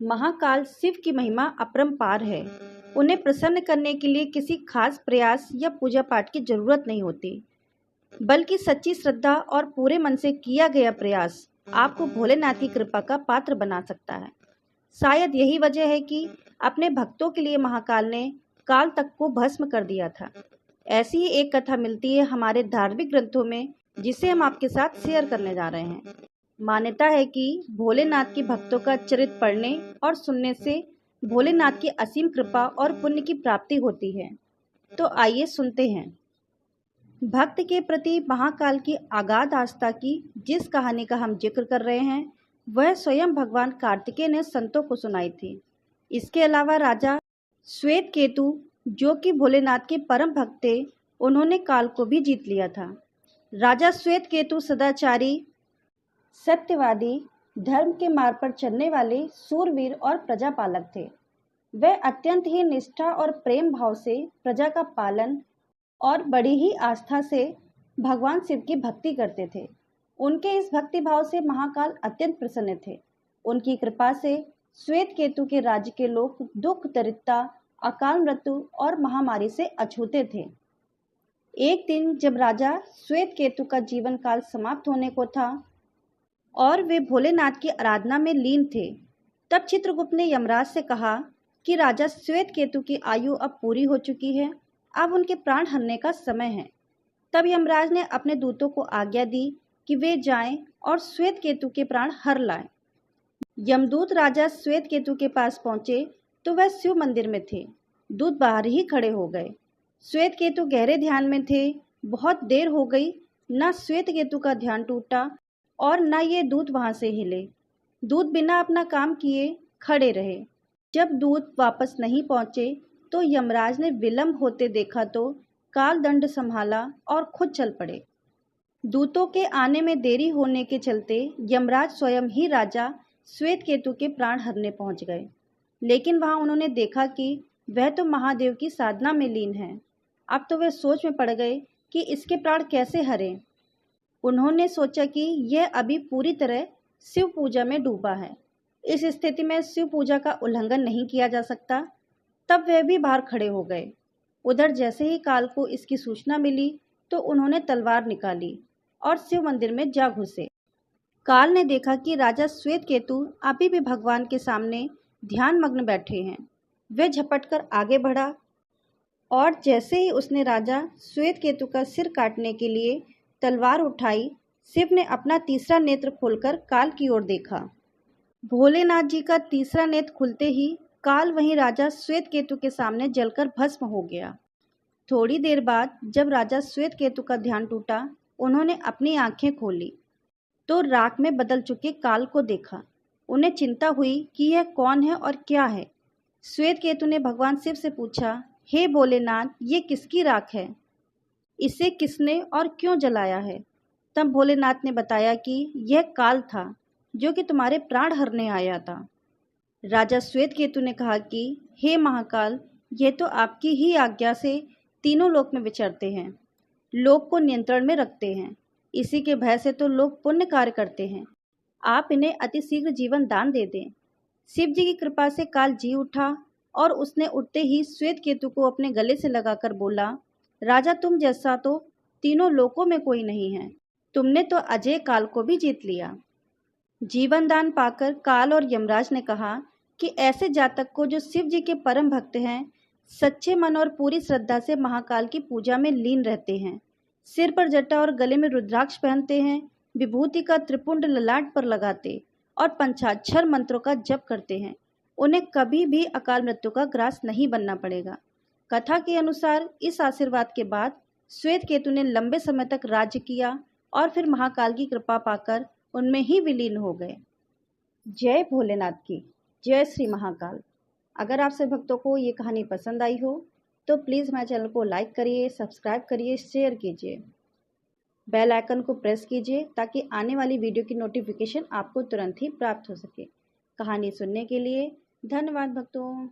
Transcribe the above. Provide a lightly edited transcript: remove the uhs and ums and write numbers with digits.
महाकाल शिव की महिमा अपरंपार है। उन्हें प्रसन्न करने के लिए किसी खास प्रयास या पूजा पाठ की जरूरत नहीं होती, बल्कि सच्ची श्रद्धा और पूरे मन से किया गया प्रयास आपको भोलेनाथ की कृपा का पात्र बना सकता है। शायद यही वजह है कि अपने भक्तों के लिए महाकाल ने काल तक को भस्म कर दिया था। ऐसी ही एक कथा मिलती है हमारे धार्मिक ग्रंथों में, जिसे हम आपके साथ शेयर करने जा रहे हैं। मान्यता है कि भोलेनाथ के भक्तों का चरित्र पढ़ने और सुनने से भोलेनाथ की असीम कृपा और पुण्य की प्राप्ति होती है। तो आइए सुनते हैं। भक्त के प्रति महाकाल की अगाध आस्था की जिस कहानी का हम जिक्र कर रहे हैं, वह स्वयं भगवान कार्तिकेय ने संतों को सुनाई थी। इसके अलावा राजा श्वेत केतु, जो कि भोलेनाथ के परम भक्त थे, उन्होंने काल को भी जीत लिया था। राजा श्वेत केतु सदाचारी, सत्यवादी, धर्म के मार्ग पर चलने वाले सूरवीर और प्रजापालक थे। वे अत्यंत ही निष्ठा और प्रेम भाव से प्रजा का पालन और बड़ी ही आस्था से भगवान शिव की भक्ति करते थे। उनके इस भक्ति भाव से महाकाल अत्यंत प्रसन्न थे। उनकी कृपा से श्वेत केतु के राज्य के लोग दुख, दरिद्रता, अकाल मृत्यु और महामारी से अछूते थे। एक दिन जब राजा श्वेत केतु का जीवन काल समाप्त होने को था और वे भोलेनाथ की आराधना में लीन थे, तब चित्रगुप्त ने यमराज से कहा कि राजा श्वेत केतु की आयु अब पूरी हो चुकी है, अब उनके प्राण हरने का समय है। तब यमराज ने अपने दूतों को आज्ञा दी कि वे जाएं और श्वेत केतु के प्राण हर लाएं। यमदूत राजा श्वेत केतु के पास पहुंचे तो वह शिव मंदिर में थे। दूत बाहर ही खड़े हो गए। श्वेत केतु गहरे ध्यान में थे। बहुत देर हो गई, न श्वेत केतु का ध्यान टूटा और न ये दूत वहां से हिले। दूत बिना अपना काम किए खड़े रहे। जब दूत वापस नहीं पहुंचे तो यमराज ने विलंब होते देखा तो काल दंड संभाला और खुद चल पड़े। दूतों के आने में देरी होने के चलते यमराज स्वयं ही राजा श्वेत केतु के प्राण हरने पहुंच गए। लेकिन वहां उन्होंने देखा कि वह तो महादेव की साधना में लीन है। अब तो वे सोच में पड़ गए कि इसके प्राण कैसे हरें। उन्होंने सोचा कि यह अभी पूरी तरह शिव पूजा में डूबा है। इस स्थिति में शिव पूजा का उल्लंघन नहीं किया जा सकता। तब वे भी बाहर खड़े हो गए। उधर जैसे ही काल को इसकी सूचना मिली तो उन्होंने तलवार निकाली और शिव मंदिर में जा घुसे। काल ने देखा कि राजा श्वेत केतु अभी भी भगवान के सामने ध्यान मग्न बैठे हैं। वे झपटकर आगे बढ़ा और जैसे ही उसने राजा श्वेत केतु का सिर काटने के लिए तलवार उठाई, शिव ने अपना तीसरा नेत्र खोलकर काल की ओर देखा। भोलेनाथ जी का तीसरा नेत्र खुलते ही काल वहीं राजा श्वेत केतु के सामने जलकर भस्म हो गया। थोड़ी देर बाद जब राजा श्वेत केतु का ध्यान टूटा, उन्होंने अपनी आंखें खोली तो राख में बदल चुके काल को देखा। उन्हें चिंता हुई कि यह कौन है और क्या है। श्वेत केतु ने भगवान शिव से पूछा, हे भोलेनाथ, ये किसकी राख है? इसे किसने और क्यों जलाया है? तब भोलेनाथ ने बताया कि यह काल था, जो कि तुम्हारे प्राण हरने आया था। राजा श्वेत केतु ने कहा कि हे महाकाल, यह तो आपकी ही आज्ञा से तीनों लोक में विचरते हैं, लोक को नियंत्रण में रखते हैं। इसी के भय से तो लोग पुण्य कार्य करते हैं। आप इन्हें अतिशीघ्र जीवन दान दे दें। शिव जी की कृपा से काल जी उठा और उसने उठते ही श्वेत केतु को अपने गले से लगाकर बोला, राजा, तुम जैसा तो तीनों लोकों में कोई नहीं है। तुमने तो अजय काल को भी जीत लिया। जीवन दान पाकर काल और यमराज ने कहा कि ऐसे जातक को जो शिव जी के परम भक्त हैं, सच्चे मन और पूरी श्रद्धा से महाकाल की पूजा में लीन रहते हैं, सिर पर जटा और गले में रुद्राक्ष पहनते हैं, विभूति का त्रिपुंड ललाट पर लगाते और पंचाक्षर मंत्रों का जप करते हैं, उन्हें कभी भी अकाल मृत्यु का ग्रास नहीं बनना पड़ेगा। कथा के अनुसार इस आशीर्वाद के बाद श्वेत केतु ने लंबे समय तक राज्य किया और फिर महाकाल की कृपा पाकर उनमें ही विलीन हो गए। जय भोलेनाथ की, जय श्री महाकाल। अगर आप सभी भक्तों को ये कहानी पसंद आई हो तो प्लीज़ हमारे चैनल को लाइक करिए, सब्सक्राइब करिए, शेयर कीजिए, बेल आइकन को प्रेस कीजिए ताकि आने वाली वीडियो की नोटिफिकेशन आपको तुरंत ही प्राप्त हो सके। कहानी सुनने के लिए धन्यवाद भक्तों।